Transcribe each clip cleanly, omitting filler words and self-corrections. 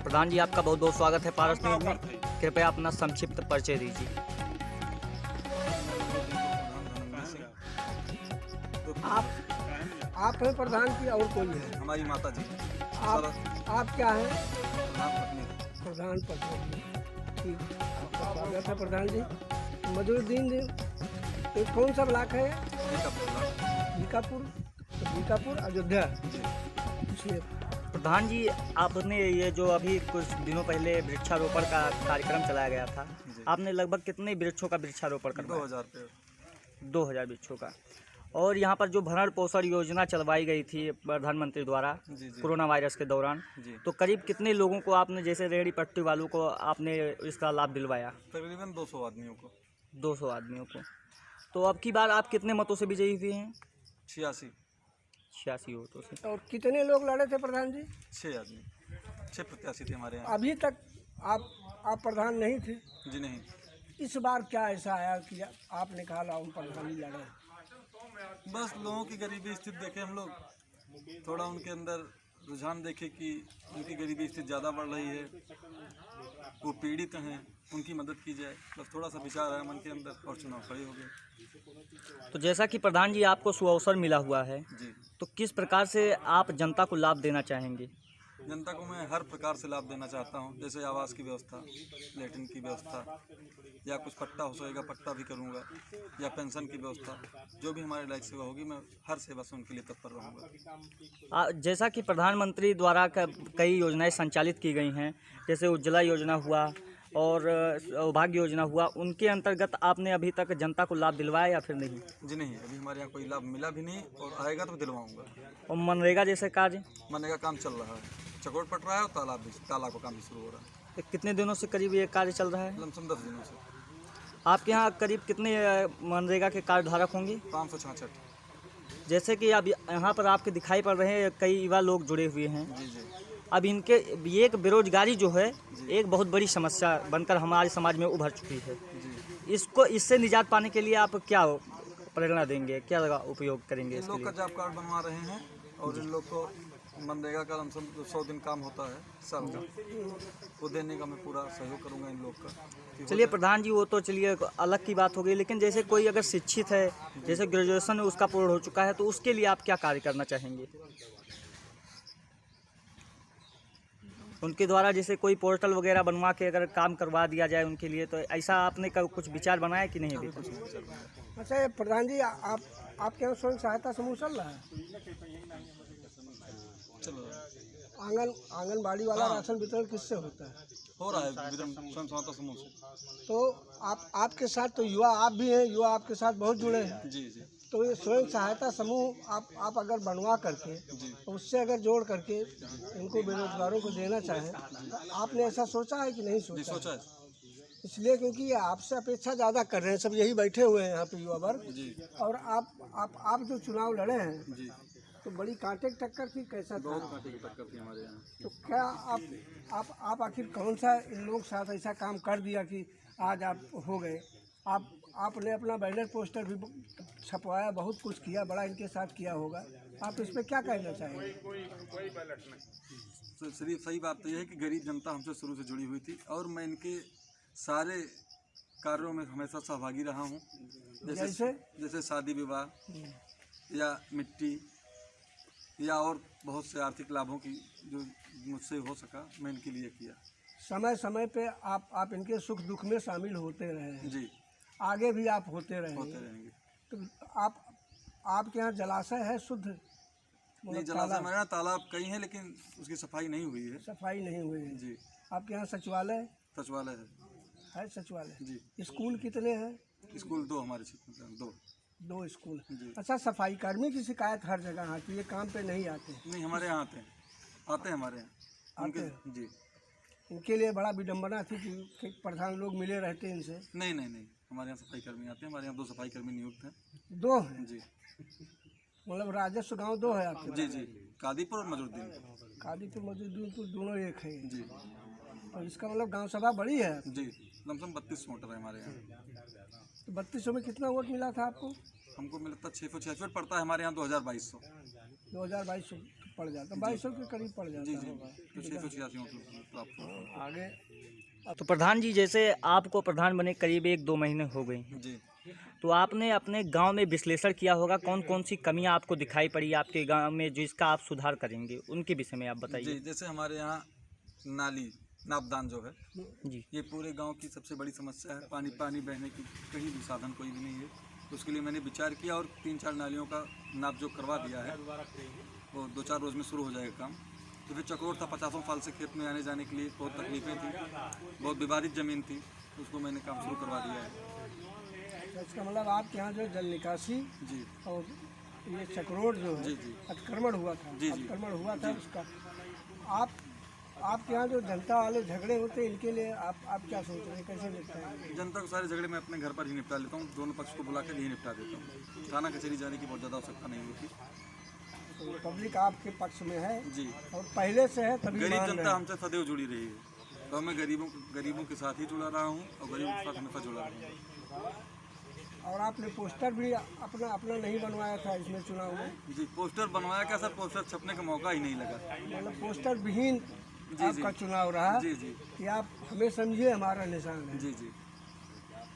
प्रधान जी, आपका बहुत बहुत स्वागत है पारस न्यूज में। कृपया अपना संक्षिप्त परिचय दीजिए। आप हैं प्रधान की और कोई है? हमारी माता जी। आप क्या हैं? पत्नी। प्रधान पत्नी। ठीक, आपका स्वागत है प्रधान जी। मजरूद्दीन जी, ये कौन सा ब्लॉक है? बीकापुर अयोध्या। पूछिए। प्रधान जी, आपने ये जो अभी कुछ दिनों पहले वृक्षारोपण का कार्यक्रम चलाया गया था, आपने लगभग कितने वृक्षों का वृक्षारोपण करवाया? 2000 पेड़। 2000 वृक्षों का। और यहाँ पर जो भरण पोषण योजना चलवाई गई थी प्रधानमंत्री द्वारा कोरोना वायरस के दौरान, तो करीब कितने लोगों को आपने, जैसे रेहड़ी पट्टी वालों को आपने इसका लाभ दिलवाया? तकरीबन 200 आदमियों को। 200 आदमियों को। तो अब की बार आप कितने मतों से विजयी हुए हैं? 86 वोटों से। और कितने लोग लड़े थे प्रधान जी? 6 आदमी, 6 प्रत्याशी थे हमारे यहाँ। अभी तक आप प्रधान नहीं थे? जी नहीं। इस बार क्या ऐसा आया कि आपने कहा ला उन प्रधानी लड़े? बस लोगों की गरीबी स्थिति देखे हम लोग, थोड़ा उनके अंदर रुझान देखे कि उनकी गरीबी स्थिति ज़्यादा बढ़ रही है, वो पीड़ित हैं, उनकी मदद की जाए। बस थोड़ा सा विचार आया मन के अंदर और चुनाव खड़े हो गए। तो जैसा कि प्रधान जी आपको सुअवसर मिला हुआ है जी, तो किस प्रकार से आप जनता को लाभ देना चाहेंगे? जनता को मैं हर प्रकार से लाभ देना चाहता हूँ, जैसे आवास की व्यवस्था, लेटरिन की व्यवस्था, या कुछ पट्टा हो सकेगा पट्टा भी करूँगा, या पेंशन की व्यवस्था, जो भी हमारे लायक सेवा होगी मैं हर सेवा से उनके लिए तत्पर रहूँगा। जैसा कि प्रधानमंत्री द्वारा कई योजनाएं संचालित की गई हैं, जैसे उज्ज्वला योजना हुआ और सौभाग्य योजना हुआ, उनके अंतर्गत आपने अभी तक जनता को लाभ दिलवाया या फिर नहीं? जी नहीं, अभी हमारे यहाँ कोई लाभ मिला भी नहीं और आएगा तो दिलवाऊँगा। और मनरेगा जैसे कार्य? मनरेगा काम चल रहा है, चकोट पट रहा है और तालाब का काम भी शुरू हो रहा है। तो कितने दिनों से करीब ये कार्य चल रहा है? लमसम 10 दिनों से। आपके यहाँ करीब कितने मनरेगा के कार्ड धारक होंगे? 566। जैसे कि अब यहाँ पर आपके दिखाई पड़ रहे हैं कई युवा लोग जुड़े हुए हैं। जी जी। अब इनके ये एक बेरोजगारी जो है एक बहुत बड़ी समस्या बनकर हमारे समाज में उभर चुकी है। इससे निजात पाने के लिए आप क्या प्रेरणा देंगे, क्या उपयोग करेंगे? इन लोग का जॉब कार्ड बनवा रहे हैं और इन लोग को मनरेगा का लमसम 100 दिन काम होता है साल में, वो देने का मैं पूरा सहयोग करूंगा इन लोग का। चलिए प्रधान जी, वो तो चलिए अलग की बात हो गई, लेकिन जैसे कोई अगर शिक्षित है, जैसे ग्रेजुएशन उसका पूर्ण हो चुका है, तो उसके लिए आप क्या कार्य करना चाहेंगे? उनके द्वारा जैसे कोई पोर्टल वगैरह बनवा के अगर काम करवा दिया जाए उनके लिए, तो ऐसा आपने कुछ विचार बनाया कि नहीं अभी तक? अच्छा प्रधान जी, आपके यहाँ स्वयं सहायता समूह चल रहा है? आंगनबाड़ी वाला राशन वितरण किससे होता है? हो रहा है स्वयं सहायता समूह से। तो आपके साथ तो युवा आप भी हैं, युवा आपके साथ बहुत जुड़े हैं। जी जी। तो ये स्वयं सहायता समूह आप अगर बनवा करके उससे अगर जोड़ करके इनको बेरोजगारों को देना चाहें, तो आपने ऐसा सोचा है कि नहीं सोचा? जी सोचा है। इसलिए क्योंकि आपसे अपेक्षा ज़्यादा कर रहे हैं, सब यही बैठे हुए हैं यहाँ पे युवा वर्ग। और आप जो चुनाव लड़े हैं जी, तो बड़ी कांटे की टक्कर थी, कैसा था? बहुत कांटे की टक्कर थी हमारे यहाँ। तो क्या आप आखिर कौन सा इन लोग साथ ऐसा काम कर दिया कि आज आप हो गए? आपने अपना बैनर पोस्टर भी छपवाया, बहुत कुछ किया, बड़ा इनके साथ किया होगा, आप इस पर क्या कहना चाहेंगे? तो सही बात तो यह है कि गरीब जनता हमसे शुरू से जुड़ी हुई थी और मैं इनके सारे कार्यों में हमेशा सहभागी रहा हूँ, जैसे शादी विवाह या मिट्टी या और बहुत से आर्थिक लाभों की जो मुझसे हो सका मैं इनके लिए किया। समय समय पे आप इनके सुख दुख में शामिल होते रहे हैं जी, आगे भी आप होते रहेंगे। तो आपके यहाँ जलाशय है शुद्ध? नहीं, जलाशय हमारे यहाँ तालाब कई हैं लेकिन उसकी सफाई नहीं हुई है। सफाई नहीं हुई है जी। आपके यहाँ सचिवालय है सचिवालय जी। स्कूल कितने हैं? स्कूल 2 हमारे क्षेत्र में, 2 स्कूल। अच्छा, सफाई कर्मी की शिकायत हर जगह आती है, ये काम पे नहीं आते? नहीं, हमारे यहाँ आते हैं हमारे यहाँ आते हैं जी। इनके लिए बड़ा विडम्बना थी कि प्रधान लोग मिले रहते इनसे। नहीं, हमारे यहाँ सफाई कर्मी आते हैं, हमारे यहाँ 2 सफाई कर्मी नियुक्त हैं। 2 हैं जी। मतलब राजस्व गांव 2 है आपके? जी, कादीपुर और मजरूद्दीन। कादीपुर मजरूद्दीनपुर दोनों एक है जी। तो इसका मतलब गांव सभा बड़ी है जी, लमसम 32 वोटर है हमारे यहाँ। तो 3200 में कितना वोट मिला था आपको? हमको मिलता 666 पड़ता है हमारे यहाँ 2200। 2200 पड़ जाता, 2200 के करीब पड़ जाता जी जी होगा। तो 686 तो आपको आगे तो प्रधान जी, जैसे आपको प्रधान बने करीब 1-2 महीने हो गए हैं, जी तो आपने अपने गांव में विश्लेषण किया होगा कौन कौन सी कमियां आपको दिखाई पड़ी आपके गांव में जिसका आप सुधार करेंगे, उनके विषय में आप जी। बताइए। जैसे हमारे यहाँ नाली नापदान जो है जी ये पूरे गांव की सबसे बड़ी समस्या है। पानी बहने की कहीं भी साधन कोई भी नहीं है। तो उसके लिए मैंने विचार किया और 3-4 नालियों का नाप जो करवा दिया है, वो 2-4 रोज़ में शुरू हो जाएगा काम। तो फिर चक्रोट था, 50 साल से खेत में आने जाने के लिए बहुत तकलीफें थी, बहुत विवादित ज़मीन थी, तो उसको मैंने काम शुरू करवा दिया है। तो इसका मतलब आपके यहाँ जो जल निकासी जी और ये चक्रोट जो है जी जी अतिक्रमण हुआ था, जी, जी। अतिक्रमण हुआ था उसका आपके यहाँ जो जनता वाले झगड़े होते हैं इनके लिए आप क्या सोच रहे हैं, कैसे निपटाएंगे? जनता को सारे झगड़े मैं अपने घर पर ही निपटा लेता हूँ। दोनों पक्ष को बुला कर ही निपटा देता हूँ। थाना कचहरी जाने की बहुत ज़्यादा आवश्यकता नहीं होती। तो पब्लिक आपके पक्ष में है जी और पहले से है, तभी गरीब मान रहे जनता हैं। हमसे सदैव जुड़ी रही है, तो मैं गरीबों के साथ ही जुड़ा रहा हूँ और गरीबों के साथ हमेशा जुड़ा रहूँगा। और आपने पोस्टर भी अपना अपना नहीं बनवाया था इसमें चुनाव में? जी पोस्टर बनवाया क्या सर, पोस्टर छपने का मौका ही नहीं लगा। मतलब पोस्टर विहीन जी आपका चुनाव रहा जी जी कि आप हमें समझिए हमारा निशान है। जी जी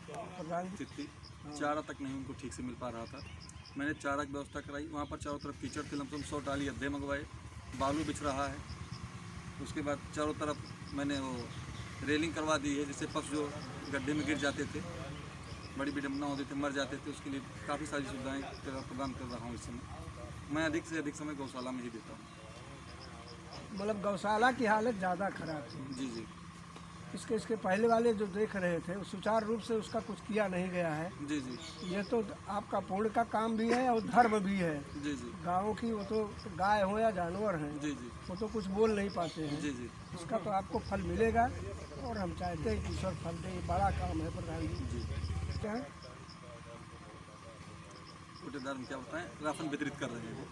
प्रधान जी थी चारा तक नहीं उनको ठीक से मिल पा रहा था। मैंने चारा की व्यवस्था कराई, वहाँ पर चारों तरफ कीचड़ थे, लमसम 100 टाली अद्धे मंगवाए, बालू बिछ रहा है। उसके बाद चारों तरफ मैंने वो रेलिंग करवा दी है, जिससे पशु जो गड्ढे में गिर जाते थे, बड़ी विडम्बना होती थी, मर जाते थे, उसके लिए काफ़ी सारी सुविधाएं प्रदान कर रहा हूँ इस समय। मैं अधिक से अधिक समय गौशाला में ही देता हूँ। मतलब गौशाला की हालत ज़्यादा खराब थी। जी जी इसके पहले वाले जो देख रहे थे वो सुचारू रूप से उसका कुछ किया नहीं गया है। जी जी ये तो आपका पुण्य का काम भी है और धर्म भी है। जी जी गाँव की वो तो गाय हो या जानवर हैं, जी जी वो तो कुछ बोल नहीं पाते हैं। जी जी इसका तो आपको फल मिलेगा और हम चाहते हैं कि ईश्वर फल दे। ये बड़ा काम है प्रधान जी। जी क्या है? कोटेदार में क्या बताएं, राशन वितरित कर रहे हैं,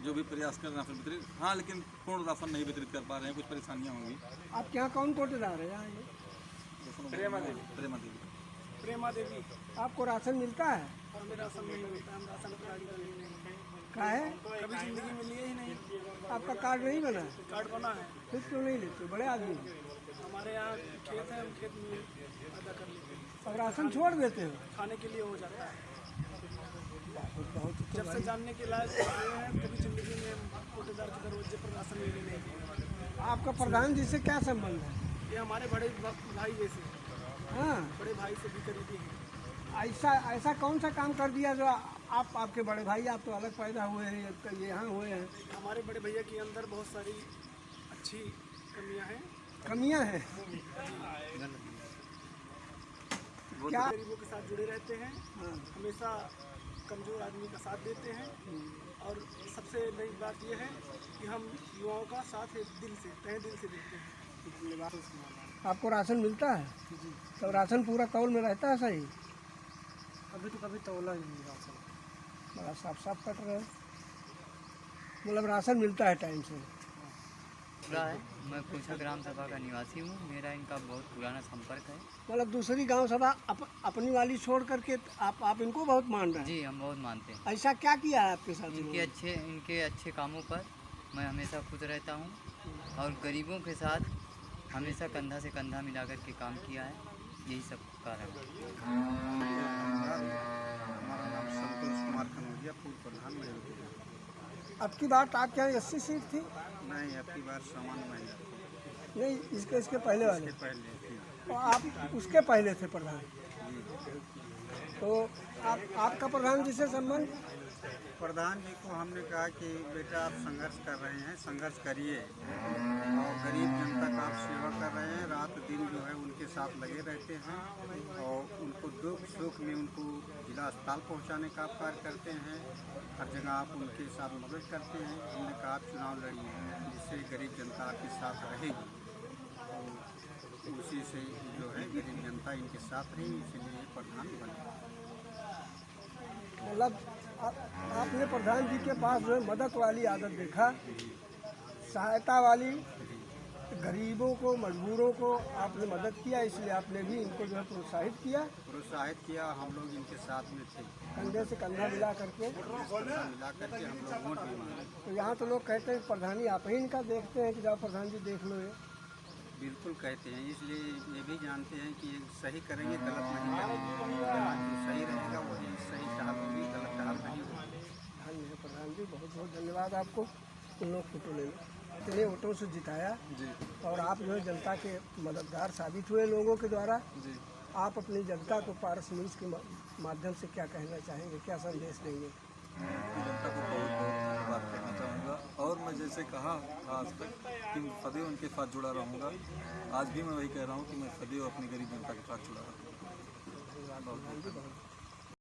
जो भी प्रयास कर राशन वितरित, हाँ, लेकिन पूर्ण राशन नहीं वितरित कर पा रहे हैं, कुछ परेशानियाँ होंगी। आपके यहाँ कौन कोटेदार है यहाँ ये? प्रेमा देवी प्रेमा देवी प्रेमा देवी। आपको राशन मिलता है? हमें राशन नहीं मिलता, हम राशन कार्ड का लिए नहीं, क्या है? कभी जिंदगी में लिए ही नहीं। आपका कार्ड नहीं बना? कार्ड बना है, फिर क्यों नहीं लेते? बड़े आदमी हैं। हमारे यहाँ खेत है, हम खेत में अदा कर लेते हैं, और राशन छोड़ देते हो? खाने के लिए हो जाता है। बहुत तो जब से जानने के लायक हुए हैं कभी जिंदगी में हम कोटेदार के दरवाजे पर राशन लेने नहीं गए। आपका प्रधान जी से क्या संबंध है? ये हमारे बड़े भाई जैसे, हाँ, बड़े भाई से भी करीबी हैं। ऐसा कौन सा काम कर दिया जो आपके बड़े भाई, आप तो अलग पैदा हुए हैं, ये यहाँ हुए हैं, हमारे बड़े भैया के अंदर बहुत सारी अच्छी कमियां हैं। कमियां हैं? क्या? गरीबों के साथ जुड़े रहते हैं, हाँ, हमेशा कमज़ोर आदमी का साथ देते हैं। और सबसे नई बात यह है कि हम युवाओं का साथ एक दिल से, तहे दिल से देते हैं। आपको राशन मिलता है? तो राशन पूरा तौल में रहता है सही? अभी तो कभी तोला ही नहीं राशन। बड़ा साफ साफ कट रहे हो। मतलब राशन मिलता है टाइम से? पूरा है। मैं पूछा ग्राम सभा का निवासी हूँ, मेरा इनका बहुत पुराना संपर्क है। मतलब दूसरी गांव सभा अपनी वाली छोड़ करके आप इनको बहुत मान रहे हैं? जी हम बहुत मानते हैं। ऐसा क्या किया है आपके साथ? इनके अच्छे कामों पर मैं हमेशा खुश रहता हूँ और गरीबों के साथ हमेशा कंधा से कंधा मिलाकर के काम किया है, यही सब कारण है। हमारा नाम संतोष कुमार कनौजिया, पूर्व प्रधान महेंद्र। अब की बात आपके यहाँ 80 सीट थी? नहीं, अब की बार सामान्य महेंद्र नहीं, इसके पहले वाले। पहले थी। तो आप उसके पहले थे प्रधान, तो आपका प्रधान जी से संबंध? प्रधान जी को हमने कहा कि बेटा आप संघर्ष कर रहे हैं, संघर्ष करिए और गरीब जनता का आप सेवा कर रहे हैं, रात दिन जो है उनके साथ लगे रहते हैं और उनको दुख सुख में उनको जिला अस्पताल पहुंचाने का आप कार्य करते हैं, हर जगह आप उनके साथ मदद करते हैं। हमने कहा आप चुनाव लड़िए, जिससे गरीब जनता आपके साथ रहेगी और उसी से जो है गरीब जनता इनके साथ रहेगी, इसीलिए प्रधान बने। मतलब आपने प्रधान जी के पास जो है मदद वाली आदत देखा, सहायता वाली, गरीबों को, मजबूरों को आपने मदद किया, इसलिए आपने भी इनको जो है प्रोत्साहित किया। हम लोग इनके साथ में थे, कंधे से कंधा मिला करके मिला करके हम लोग वोट भी मांगे। तो यहाँ तो लोग कहते हैं प्रधानी आप ही इनका देखते हैं कि जाओ प्रधान जी देख लो ये। बिल्कुल कहते हैं, इसलिए ये भी जानते हैं कि सही करेंगे गलत नहीं करेंगे, जो सही रहेगा वही सही चाल होगी, गलत चाल नहीं होगी। धन्य है प्रधान जी, बहुत बहुत धन्यवाद आपको। उन लोग फोटो ले लो, इतने वोटों से जिताया और आप जो है जनता के मददगार साबित हुए लोगों के द्वारा। आप अपनी जनता को पारस न्यूज़ के माध्यम से क्या कहना चाहेंगे, क्या संदेश देंगे? जनता को बहुत बहुत धन्यवाद करना चाहूँगा, और मैं जैसे कहा था आज तक कि मैं सदैव उनके साथ जुड़ा रहूँगा, आज भी मैं वही कह रहा हूँ कि मैं सदैव अपनी गरीब जनता के साथ जुड़ा रहूँगा। धन्यवाद।